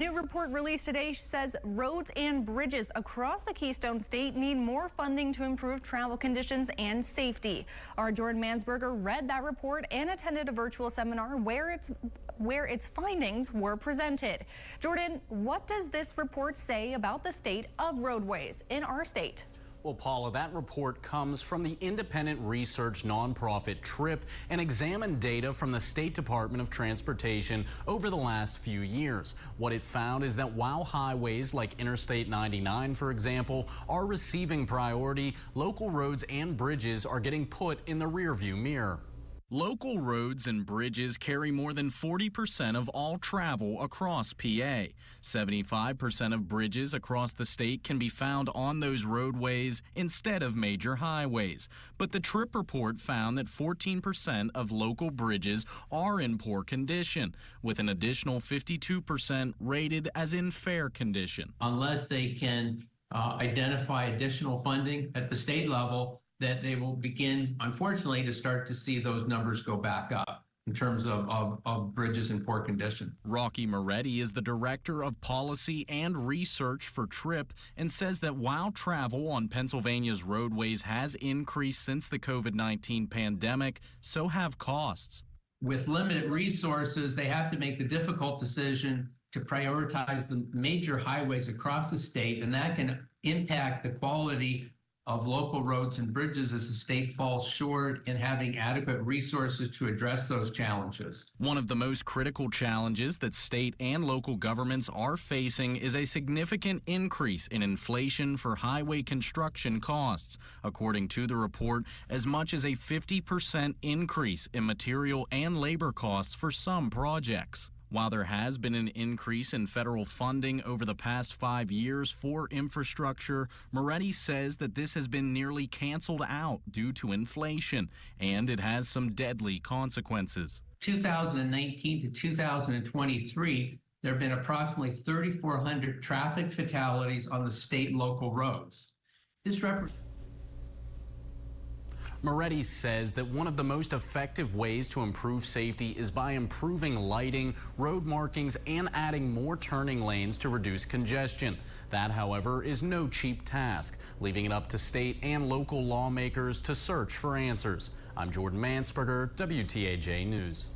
New report released today says roads and bridges across the Keystone State need more funding to improve travel conditions and safety. Our Jordan Mansberger read that report and attended a virtual seminar where its findings were presented. Jordan, what does this report say about the state of roadways in our state? Well, Paula, that report comes from the independent research nonprofit TRIP and examined data from the State Department of Transportation over the last few years. What it found is that while highways like Interstate 99, for example, are receiving priority, local roads and bridges are getting put in the rearview mirror. Local roads and bridges carry more than 40% of all travel across PA. 75% of bridges across the state can be found on those roadways instead of major highways. But the TRIP report found that 14% of local bridges are in poor condition, with an additional 52% rated as in fair condition. Unless they can identify additional funding at the state level, that they will begin, unfortunately, to start to see those numbers go back up in terms of bridges in poor condition. Rocky Moretti is the director of policy and research for TRIP and says that while travel on Pennsylvania's roadways has increased since the COVID-19 pandemic, so have costs. With limited resources, they have to make the difficult decision to prioritize the major highways across the state, and that can impact the quality of local roads and bridges as the state falls short in having adequate resources to address those challenges. One of the most critical challenges that state and local governments are facing is a significant increase in inflation for highway construction costs. According to the report, as much as a 50% increase in material and labor costs for some projects. While there has been an increase in federal funding over the past 5 years for infrastructure, Moretti says that this has been nearly canceled out due to inflation, and it has some deadly consequences. 2019 to 2023, there have been approximately 3,400 traffic fatalities on the state and local roads. This represents Moretti says that one of the most effective ways to improve safety is by improving lighting, road markings, and adding more turning lanes to reduce congestion. That, however, is no cheap task, leaving it up to state and local lawmakers to search for answers. I'm Jordan Mansberger, WTAJ News.